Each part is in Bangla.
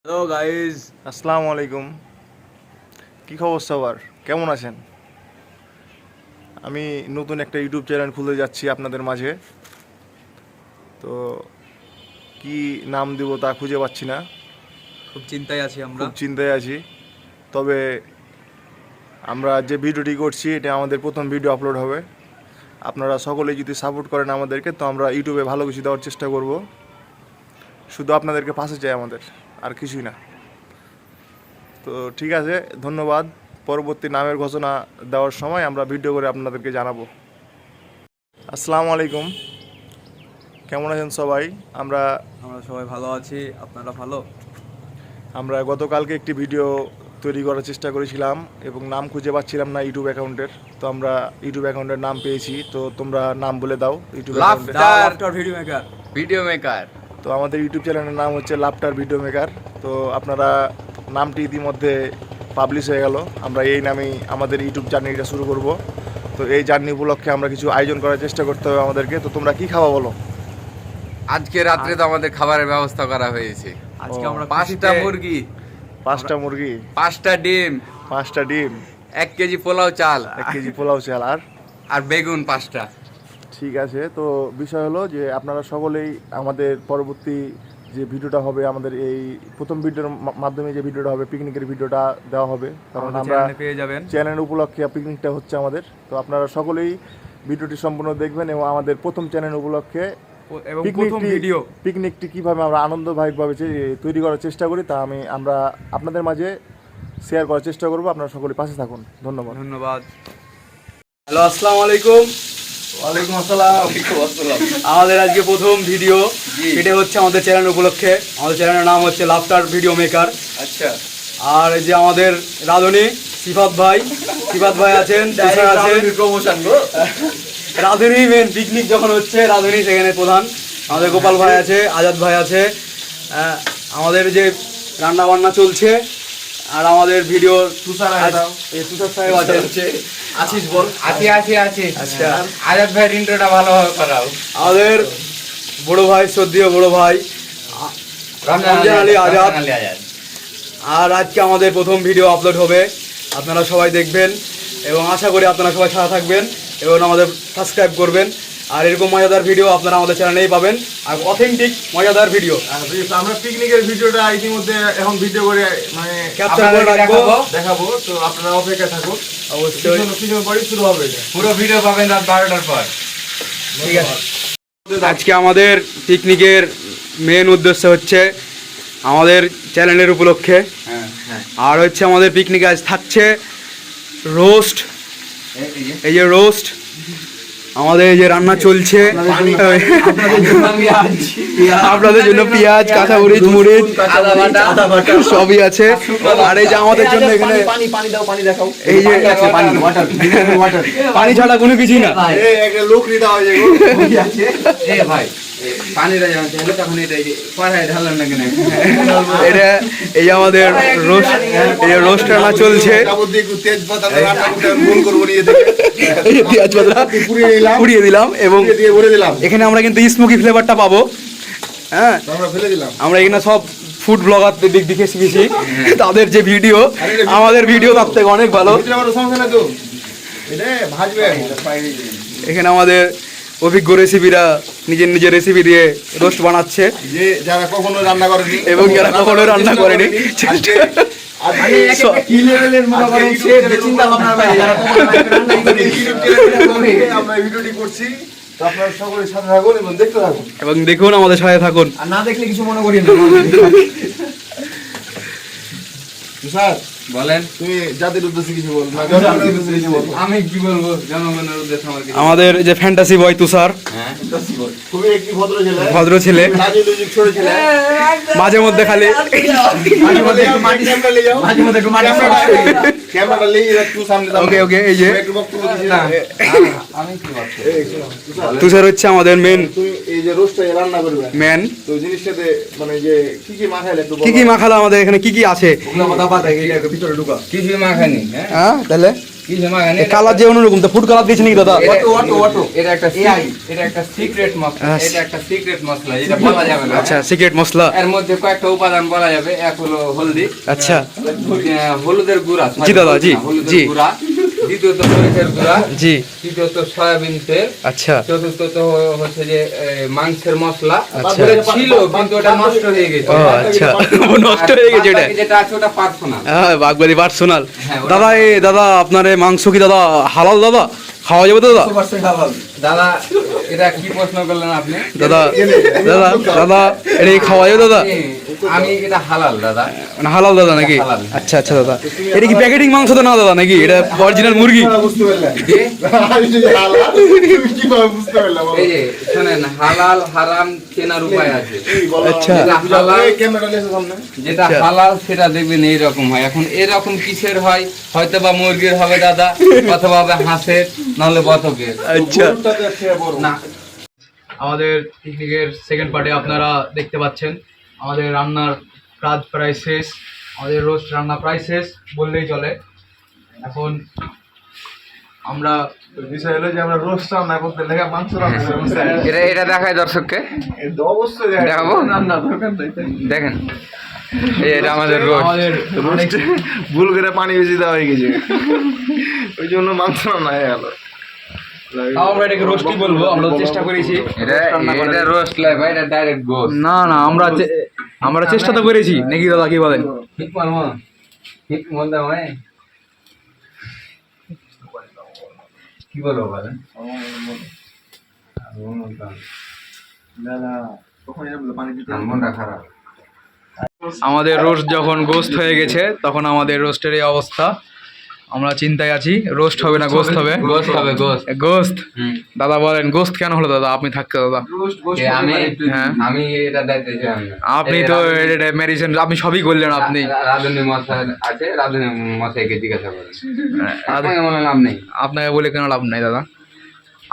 হ্যালো গাইস, আসসালামু আলাইকুম। কী খবর সবার, কেমন আছেন? আমি নতুন একটা ইউটিউব চ্যানেল খুলে যাচ্ছি আপনাদের মাঝে। তো কি নাম দেব তা খুঁজে পাচ্ছি না, খুব চিন্তায় আছি আমরা। খুব চিন্তায় আছি। তবে আমরা যে ভিডিওটি করছি এটা আমাদের প্রথম ভিডিও আপলোড হবে। আপনারা সকলে যদি সাপোর্ট করেন আমাদেরকে, তো আমরা ইউটিউবে ভালো কিছু দেওয়ার চেষ্টা করব। শুধু আপনাদেরকে পাশে চাই আমাদের, আর কিছুই না। তো ঠিক আছে, ধন্যবাদ। পরবর্তী নামের ঘোষণা দেওয়ার সময় আমরা ভিডিও করে আপনাদেরকে জানাবো। আসসালামু আলাইকুম, কেমন আছেন সবাই? আমরা সবাই ভালো আছি, আপনারা ভালো? আমরা গতকালকে একটি ভিডিও তৈরি করার চেষ্টা করেছিলাম এবং নাম খুঁজে পাচ্ছিলাম না ইউটিউব অ্যাকাউন্টের। তো আমরা ইউটিউব অ্যাকাউন্টের নাম পেয়েছি। তো তোমরা নাম বলে দাও ইউটিউব অ্যাকাউন্টের। Laughter video maker. তো আমাদের ইউটিউব চ্যানেলের নাম হচ্ছে লাফটার ভিডিও মেকার। তো আপনারা নামটি ইতিমধ্যে পাবলিশ হয়ে গেল। আমরা এই নামেই আমাদের ইউটিউব জার্নিটা শুরু করব। তো এই জার্নি উপলক্ষে আমরা কিছু আয়োজন করার চেষ্টা করতে হবে আমাদেরকে। তো তোমরা কি খাওয়া বলো? আজকে রাত্রে তো আমাদের খাবারের ব্যবস্থা করা হয়েছে। আজকে আমরা 5টা মুরগি, 5টা মুরগি, 5টা ডিম, 5টা ডিম, 1 কেজি পোলাও চাল, 1 কেজি পোলাও চাল আর বেগুন 5টা। ঠিক আছে। তো বিষয় হলো যে আপনারা সকলেই আমাদের পরবর্তী যে ভিডিওটা হবে, আমাদের এই প্রথম ভিডিওর মাধ্যমে যে ভিডিওটা হবে, পিকনিকের ভিডিওটা দেওয়া হবে। কারণ আমরা পেয়ে যাবেন চ্যানেল উপলক্ষে পিকনিকটা হচ্ছে আমাদের। তো আপনারা সকলেই ভিডিওটি সম্পূর্ণ দেখবেন এবং আমাদের প্রথম চ্যানেল উপলক্ষে এবং প্রথম ভিডিও পিকনিকটি কীভাবে আমরা আনন্দদায়কভাবে তৈরি করার চেষ্টা করি তা আমরা আপনাদের মাঝে শেয়ার করার চেষ্টা করব। আপনারা সকলে পাশে থাকুন। ধন্যবাদ। হ্যালো, আসসালামু আলাইকুম। ওয়ালাইকুম আসসালাম। আমাদের আজকে প্রথম ভিডিও, এটা হচ্ছে আমাদের চ্যানেল উপলক্ষে। আমাদের চ্যানেলের নাম হচ্ছে লাফটার ভিডিও মেকার। আচ্ছা, আর এই যে আমাদের রাধুনী সিফাত ভাই আছেন, তুষার আছেন। রাধুনী মেন পিকনিক যখন হচ্ছে, রাধুনী সেখানে প্রধান। আমাদের গোপাল ভাই আছে, আজাদ ভাই আছে। আমাদের যে রান্না বান্না চলছে। আর আমাদের ভিডিও তুষার সাহেব আছে। আছিস বল। আছি। আচ্ছা, আজাদ ভাই ইন্ট্রোটা ভালোভাবে করাও। আমাদের বড় ভাই, শ্রদ্ধেয় বড় ভাই রমজান আলী আজাদ। আর আজকে আমাদের প্রথম ভিডিও আপলোড হবে, আপনারা সবাই দেখবেন এবং আশা করি আপনারা সবাই সাথে থাকবেন এবং আমাদের সাবস্ক্রাইব করবেন। আর এরকম মজাদার ভিডিও আপনারা আমাদের চ্যানেলেই পাবেন, আর অথেন্টিক মজাদার ভিডিও। আমরা পিকনিকের ভিডিওটা ইতিমধ্যে এখন ভিডিও করে মানে ক্যাপচার করে দেখাবো। তো আপনারা অপেক্ষা থাকুন, অবশ্যই কিছু পরেই শুরু হবে। পুরো ভিডিও পাবেন রাত 12টার পর। ঠিক আছে। আজকে আমাদের পিকনিকের মেন উদ্দেশ্য হচ্ছে আমাদের চ্যানেলের উপলক্ষে, আর হচ্ছে আমাদের পিকনিকে আজ থাকছে রোস্ট। এই যে রোস্ট, আমাদের এই যে রান্না চলছে, আপনাদের জন্য পেঁয়াজ, কাঁচামরিচ, মরিচ, সবই আছে। আর এই যে আমাদের জন্য এখানে এই যে পানি ছাড়া কোনো কিছুই না। লোক নিতে হয় ভাই পানিটা যখন চাইলে তখন এটা পাড়ায় ঢালেন না কেন? এটা এই আমাদের রোস্ট, এই রোস্ট রান্না চলছে। তেজপাতা পুড়িয়ে দিলাম এবং এখানে আমরা কিন্তু স্মোকি ফ্লেভারটা পাবো। হ্যাঁ, আমরা এখানে সব ফুড ব্লগারদের দিক দিকে শিখেছি, তাদের যে ভিডিও আমাদের ভিডিও তার থেকে অনেক ভালো। এখানে আমাদের অভিজ্ঞ রেসিপিরা নিজের রেসিপি দিয়ে রোস্ট বানাচ্ছে, যারা কখনো রান্না করেনি এবং যারা কখনো রান্না করেনি। আমরা ভিডিওটি করছি, তো আপনারা সকলে সাথে থাকুন এবং দেখতে থাকুন। এবং দেখুন, আমাদের সাথে থাকুন। আর না দেখলে কিছু মনে করি না। স্যার বলেন, তুমি জাতির উদ্দেশ্যে কিছু বল। জনগণের উদ্দেশ্যে কিছু বল। আমি কি বলবো? জনগণের উদ্দেশ্যে আমার কিছু। আমাদের যে ফ্যান্টাসি বয় তুষার, খুবই একটি ভদ্র ছেলে, ছোট ছেলে, মাঝে মধ্যে খালি ক্যামেরাটা নিয়ে একটু সামনে দাও। ওকে ওকে। এই যে একটু বক্তব্য দিছি না। আমি কি বলবো? তুষার হচ্ছে আমাদের মেন তুমি এই যে রোস্টটা রান্না করবে, ম্যান। তো জিনিসটাতে মানে যে কি মাখাইলে একটু কি মাখালো আমাদের এখানে, কি আছে কিছুই মাখানি। হ্যাঁ, তাহলে কিছু মাখানি কালার যে অন্যরকম, তো ফুড কালার দিয়েছে নাকি দাদা? এটা একটা সিক্রেট মশলা, এটা একটা সিক্রেট মশলা, এটা বলা যাবে না। আচ্ছা, সিক্রেট মশলা। এর মধ্যে কয়েকটা উপাদান বলা যাবে। এক হলো হলদি, আচ্ছা হলুদের গুঁড়া, জি দাদা, জি, হলুদের জি। গুঁড়া, দ্বিতীয়ত সরিষার গুঁড়া, জি। তৃতীয়ত সয়াবিন তেল, আচ্ছা চতুর্থত হচ্ছে যে মাংসের মশলা। আচ্ছা। ওটা ছিল কিন্তু ওটা নষ্ট হয়ে গেছে। ও আচ্ছা, নষ্ট হয়ে গেছে ওটা। বাকি যেটা আছে ওটা পার্সোনাল। হ্যাঁ, বাগবাড়ি পার্সোনাল। হ্যাঁ, ওটা- দাদা দাদা আপনার এই মাংস কি দাদা হালাল দাদা? খাওয়া যাবে তো দাদা? দাদা এটা কি প্রশ্ন করলেন আপনি? দাদা দাদা দাদা এটা কি খাওয়া যাবে দাদা? আমি এটা হালাল দাদা। মানে হালাল দাদা নাকি? হালাল। আচ্ছা আচ্ছা দাদা, এটা কি প্যাকেটিং মাংস তো না দাদা নাকি? এটা অরিজিনাল মুরগি? যে, কিভাবে বুঝতে পারলাম? এই যে শোনেন, হালাল হারাম চেনার উপায় আছে। আচ্ছা। যেটা হালাল, ক্যামেরা লেসে সামনে। যেটা আচ্ছা। হালাল সেটা দেখবেন এইরকম হয়। এখন এরকম কিসের হয়? হয়তো বা মুরগির হবে দাদা, অথবা হবে হাঁসের, নাহলে বতকের। আচ্ছা, না, আমাদের পিকনিকের সেকেন্ড পার্টে আপনারা দেখতে পাচ্ছেন আমাদের রান্নার কাজ প্রায় শেষ। আমাদের রোস্ট রান্না প্রায় শেষ বললেই চলে। এখন আমরা বিষয় হলো যে আমরা রোস্ট রান্না করতে লেগে মাংস রান্না করতে এটা দেখায় দর্শককে, এটা অবশ্যই দেখাবো? রান্না দরকার নেই। দেখেন এটা আমাদের রোস্ট। আমাদের রোস্টে ভুল করে পানি বেশি দেওয়া হয়ে গেছে, ওই জন্য মাংস রান্না হয়ে গেল। আমরা এটাকে রোস্টই বলবো, আমরা চেষ্টা করেছি এটা রোস্ট লাই ভাই, এটা ডাইরেক্ট গোস্ট। না না, আমরা চেষ্টা তো করেছি নাকি দাদা, কি বলেন? ঠিক মানবো, ঠিক মনে হয়। কি বলবো বলেন? মনটা খারাপ। আমাদের রোস্ট যখন গোস্ত হয়ে গেছে তখন আমাদের রোস্টের এই অবস্থা। আমরা চিন্তায় আছি, রোস্ট হবে না গোস্ত হবে? গোস্ত হবে, গোস্ত। গোস্ত। দাদা বলেন গোস্ত কেন হলো দাদা? আপনি থাকতে দাদা, হ্যাঁ। আমি এটা দায়িত্ব ছিলাম না। আপনি তো মেডিসিন আপনি সবই করলেন আপনি। রাধুনি মশাই আছে, রাধুনি মশাইকে জিজ্ঞাসা করেন। আপনাকে মনে লাভ নেই। আপনাকে বলে কেন লাভ নাই দাদা?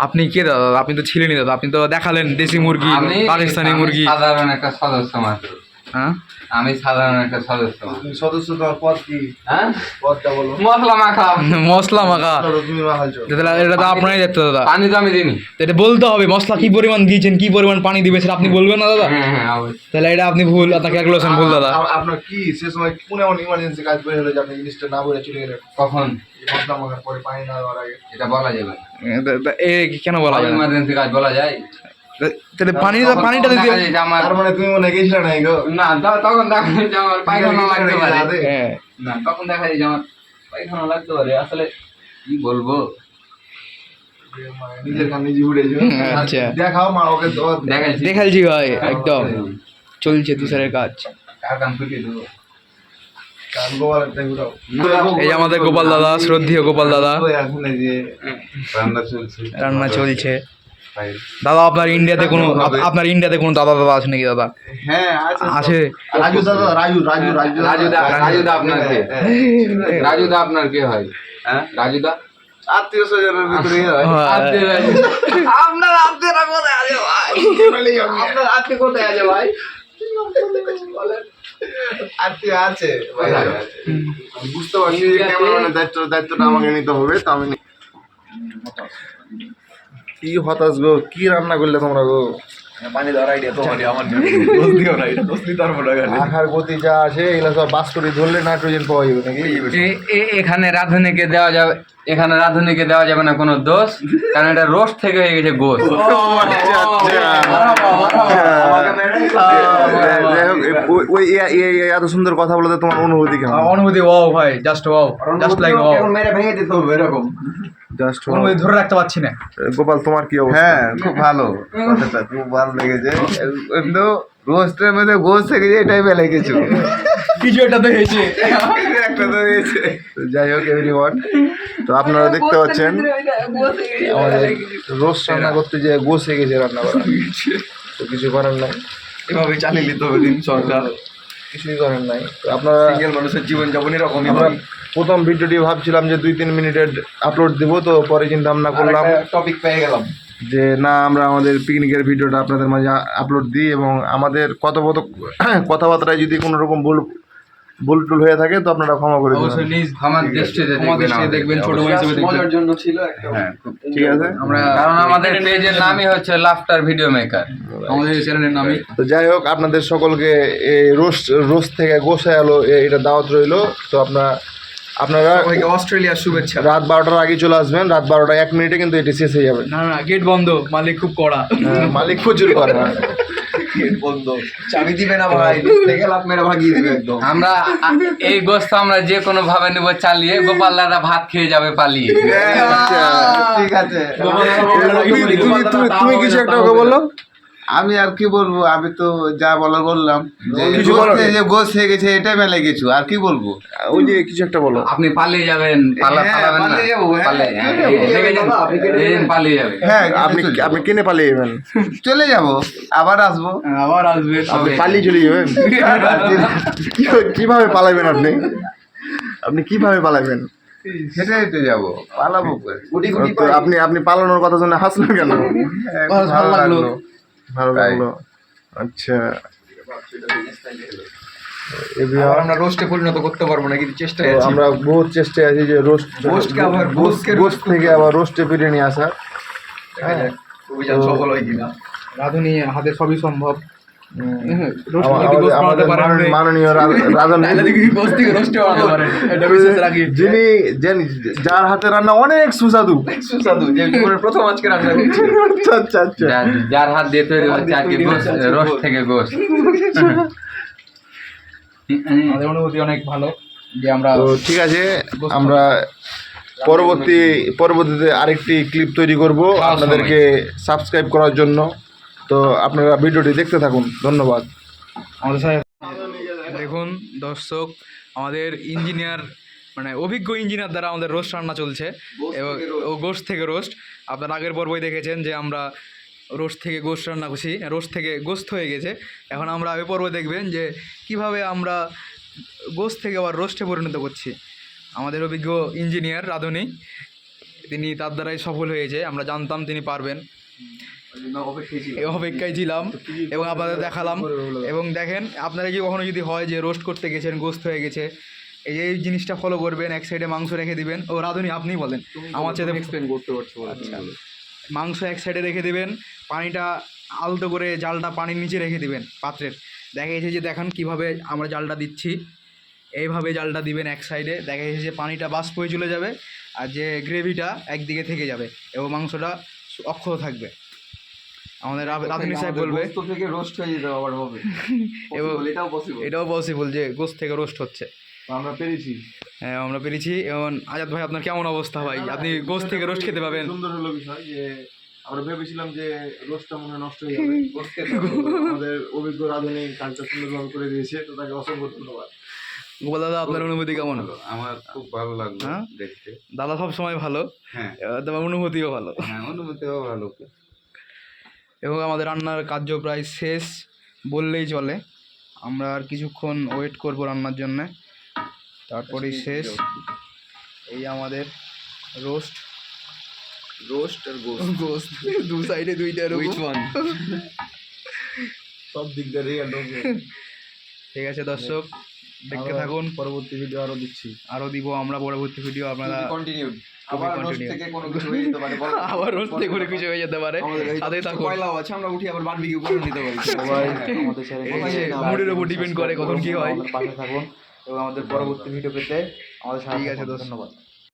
আপনি কে দাদা? আপনি তো ছিলেনই দাদা, আপনি তো দেখালেন দেশি মুরগি, পাকিস্তানি মুরগি। সাধারণ একটা সদস্য মাত্র। হ্যাঁ, আমি সাধারণ একটা সদস্য মাত্র। সদস্য তোমার পদ কি? হ্যাঁ, পদটা বলো। মশলা মাখা, মশলা মাখা। তুমি মাখালছো। দাদা এটা তো আপনারই দেখতে দাদা, পানি তো আমি দিইনি। এটা বলতে হবে মশলা কি পরিমাণ দিয়েছেন, কি পরিমাণ পানি দিবে সেটা আপনি বলবেন না দাদা? হ্যাঁ হ্যাঁ, অবশ্যই। তাহলে এটা আপনি ভুল, আপনার ক্যালকুলেশন ভুল দাদা। আপনার কি সে সময় কোন এমন ইমার্জেন্সি কাজ করে হলো যে আপনি জিনিসটা না বলে চলে গেলেন? কখন? মশলা মাখার পরে পানি না দেওয়ার আগে। এটা বলা যাবে না। এ কেন বলা যায় না? ইমার্জেন্সি কাজ বলা যায়? তাহলে পানিটা দিতে দেখা যায় যে আমার তার মানে তুমি মনে গেছিলে না গো? না, তখন দেখা যায় যে আমার পায়খানা লাগতে পারে। হ্যাঁ, না, তখন দেখা যায় যে আমার পায়খানা লাগতে পারে। আসলে কি বলবো, নিজের কান নিজে উড়েছো। আচ্ছা। দেখাও মা ওকে দেখাইছি। দেখালছি ভাই, একদম চলছে তুষারের কাজ। কার কান ফুটিয়ে দেবো? কান গোয়াল একটা ঘুরাও। এই যে আমাদের গোপাল দাদা, শ্রদ্ধেয় গোপাল দাদা, এখন এই যে রান্না চলছে। রান্না চলছে। দাদা আপনার ইন্ডিয়াতে কোনো দাদা আছে নাকি দাদা? হ্যাঁ আছে। রাজু দাদা, রাজুদা আপনার কে? রাজুদা আপনার কে হয়? হ্যাঁ, রাজুদা আত্মীয় স্বজনের ভিতরে হয়। আপনার আত্মীয়রা কোথায় আছে ভাই? আপনার আত্মীয় কোথায় আছে ভাই? আত্মীয় আছে ভাই। কোথায় আছে? আমি বুঝতে পারছি যে ক্যামেরাম্যানের দায়িত্বটা আমাকে নিতে হবে, তো আমি কি হতাশ গো, কি রান্না করলে তোমরা গো? পানি দেওয়ার আইডিয়া তোমারই, আমার দোষ দিও না, এটা দোষ দিতে পারবো না। আখার গতি যা আছে এগুলো সব বাস করে ধরলে নাইট্রোজেন পাওয়া যাবে নাকি? এখানে রাঁধুনিকে দেওয়া যাবে, এখানে রাঁধুনিকে দেওয়া যাবে না কোনো দোষ, কারণ এটা রোস্ট থেকে হয়ে গেছে গোশ। ওই এত সুন্দর কথা বলতে তোমার অনুভূতি কেমন? অনুভূতি ওয়াও ভাই, just wow, just like wow. মেরে ভেঙে দিতে হবে এরকম। জাস্ট অনুভূতি ধরে রাখতে পারছি না। গোপাল তোমার কি অবস্থা? হ্যাঁ, খুব ভালো কথাটা, খুব ভালো লেগেছে। কিন্তু রোস্টের মধ্যে গোস থেকে যে এটাই বেলে কিছু কিছু একটা তো হয়েছে। একটা তো হয়েছে। তো যাই হোক এভরিওয়ান, তো আপনারা দেখতে পাচ্ছেন আমাদের রোস্ট রান্না করতে যে গোস হয়ে গেছে রান্না করা, তো কিছু করার নাই, এভাবে চালিয়ে নিতে হবে দিন সরকার। কিছুই করার নাই। তো আপনারা, সিঙ্গেল মানুষের জীবনযাপন এরকমই আমরা হয়। প্রথম ভিডিওটি ভাবছিলাম যে 2-3 মিনিটের আপলোড দেবো, তো পরে চিন্তা ভাবনা করলাম টপিক পেয়ে গেলাম। যে না, আমরা আমাদের পিকনিকের ভিডিওটা আপনাদের মাঝে আপলোড দিই, এবং আমাদের কথাবার্তায় যদি কোনো রকম ভুল ভুল টুল হয়ে থাকে তো আপনারা ক্ষমা করে অবশ্যই দেবেন। নিজ আমার দৃষ্টিতে আমাদের দেখবেন সাথে দেখবেন, ছোট ভাই হিসেবে দেখবেন। জন্য ছিল একটা হ্যাঁ খুব ঠিক আছে, কারণ আমাদের পেজের নামই হচ্ছে লাফটার ভিডিও মেকার। আমাদের চ্যানেলের নামই। তো যাই হোক আপনাদের সকলকে এই রোস্ট থেকে গোসা এলো এটা দাওয়াত রইলো। তো আপনারা সবাইকে অস্ট্রেলিয়ার শুভেচ্ছা। রাত 12টার আগে চলে আসবেন। রাত 12টা 1 মিনিটে কিন্তু এটি শেষ হয়ে যাবে। না না, গেট বন্ধ, মালিক খুব কড়া। মালিক প্রচুর করে না। বন্ধ, চাবি দিবে না ভাই, দেখে লাভ মেরে ভাগিয়ে দিবে একদম। আমরা এই গোস্ত আমরা যে কোনো ভাবে নেব চালিয়ে, গোপালদারা ভাত খেয়ে যাবে পালিয়ে। আচ্ছা, ঠিক আছে, তুমি কিছু একটা ওকে বললো। আমি আর কি বলবো, আমি তো যা বলার বললাম, যে কিছু বলার নেই। যে গোস হয়ে গেছে এটাই মেলে কিছু, আর কি বলবো। ওই যে কিছু একটা বলো। আপনি পালিয়ে যাবেন, হ্যাঁ, পালাবেন না, পালিয়ে যাবো, হ্যাঁ। পালিয়ে যাবে। হ্যাঁ, আপনি কিনে পালিয়ে যাবেন, চলে যাব, আবার আসবো। আবার আসবে। আপনি পালিয়ে চলে যাবেন। কিভাবে পালাবেন আপনি কিভাবে পালাবেন? সেটাই তো যাবো, পালাবো কই? তো আপনি পালানোর কথা শুনে হাসলেন কেন? ভালো লাগলো। ভালো তাই। লাগলো। আচ্ছা, আবার আমরা রোস্টে পরিণত করতে পারবো না, কিন্তু চেষ্টায় তো আছি। আমরা বহুত চেষ্টায় আছি যে রোস্টকে আবার গোস্ট থেকে আবার রোস্টে ফিরে নিয়ে আসা। দেখা যাক অভিযান সফল হয় কিনা। রাধুনি হাতে সবই সম্ভব। রোস্ট আমা- যদি গোস্ত আমাদের বানাতে পারেন, মাননীয় রাজন তাহলে দেখি গোস্ত থেকে রোস্টে বানাতে পারেন। এটা বিশেষ রাখি। যার হাতে রান্না অনেক সুস্বাদু। সুস্বাদু, যে জীবনের প্রথম আজকে রান্না করছি। আচ্ছা আচ্ছা আচ্ছা। যার হাত দিয়ে তৈরি হচ্ছে আর কি রোস্ট থেকে গোস্ত। আমাদের অনুভূতি অনেক ভালো যে আমরা তো ঠিক আছে, আমরা পরবর্তীতে আরেকটি ক্লিপ তৈরি করব আপনাদেরকে সাবস্ক্রাইব করার জন্য। তো আপনারা ভিডিওটি দেখতে থাকুন। ধন্যবাদ। আমাদের সাথে দেখুন দর্শক, আমাদের ইঞ্জিনিয়ার মানে অভিজ্ঞ ইঞ্জিনিয়ার দ্বারা আমাদের রোস্ট রান্না চলছে এবং গোস্ট থেকে রোস্ট। আপনারা আগের পর্বই দেখেছেন যে আমরা রোস্ট থেকে গোস্ত রান্না করছি, রোস্ট থেকে গোস্ত হয়ে গেছে। এখন আমরা ওই পর্ব দেখবেন যে কিভাবে আমরা গোস্ত থেকে আবার রোস্টে পরিণত করছি। আমাদের অভিজ্ঞ ইঞ্জিনিয়ার রাধুনি, তিনি তার দ্বারাই সফল হয়েছে। আমরা জানতাম তিনি পারবেন, এই অপেক্ষায় ছিলাম এবং আপনাদের দেখালাম। এবং দেখেন, আপনারা কি কখনো যদি হয় যে রোস্ট করতে গেছেন, গোস্ত হয়ে গেছে, এই জিনিসটা ফলো করবেন। এক সাইডে মাংস রেখে দিবেন। ও রাধুনি আপনি বলেন, আমার চেয়ে এক্সপ্লেন করতে পারছো। আচ্ছা, মাংস এক সাইডে রেখে দিবেন, পানিটা আলতো করে জালটা পানির নিচে রেখে দিবেন পাত্রের। দেখা গেছে যে দেখেন কিভাবে আমরা জালটা দিচ্ছি, এইভাবে জালটা দিবেন এক সাইডে। দেখা গেছে যে পানিটা বাষ্প হয়ে চলে যাবে আর যে গ্রেভিটা একদিকে থেকে যাবে এবং মাংসটা অক্ষত থাকবে। আমাদের রাধুনি সাহেব বলবে গোস্ত থেকে রোস্ট হয়ে যেতে আবার হবে, এবং এটাও পসিবল। এটাও পসিবল যে গোস্ত থেকে রোস্ট হচ্ছে। আমরা পেরেছি। হ্যাঁ, আমরা পেরেছি। এবং আজাদ ভাই, আপনার কেমন অবস্থা ভাই? আপনি গোস্ত থেকে রোস্ট খেতে পাবেন। সুন্দর হলো বিষয় যে আমরা ভেবেছিলাম যে রোস্টটা মনে হয় নষ্ট হয়ে যাবে। আমাদের অভিজ্ঞ রাধুনি কাজটা সুন্দরভাবে করে দিয়েছে, তো তাকে অসংখ্য ধন্যবাদ। গোপাল দাদা, আপনার অনুভূতি কেমন? আমার খুব ভালো লাগলো হ্যাঁ? দেখতে। দাদা সব সময় ভালো, হ্যাঁ তোমার অনুভূতিও ভালো। হ্যাঁ, অনুভূতিও ভালো। এবং আমাদের রান্নার কার্য প্রায় শেষ বললেই চলে। আমরা আর কিছুক্ষণ ওয়েট করব রান্নার জন্যে, তারপরেই শেষ। এই আমাদের রোস্ট আর গোস্ত দু সাইডে দুইটা which one? সব দিক দিয়ে ঠিক আছে দর্শক, দেখতে থাকুন। পরবর্তী ভিডিও আরো দিচ্ছি, আরও দিব আমরা পরবর্তী ভিডিও। আপনারা কন্টিনিউড, আবার রোস্ট continue. থেকে কোনো কিছু হয়ে যেতে পারে, বলো। আবার রোস্ট থেকে করে কিছু হয়ে যেতে পারে, আমাদের এই সাথে থাকুন। কয়লাও আছে, আমরা উঠি আবার বারবিকিউ করে নিতে পারি। সবাই আমাদের চ্যানেলে মুডের উপর ডিপেন্ড করে কখন কি হয়। পাশে থাকুন এবং আমাদের পরবর্তী ভিডিও পেতে আমাদের সাথে ঠিক আছে থাকুন। দর্শক। ধন্যবাদ।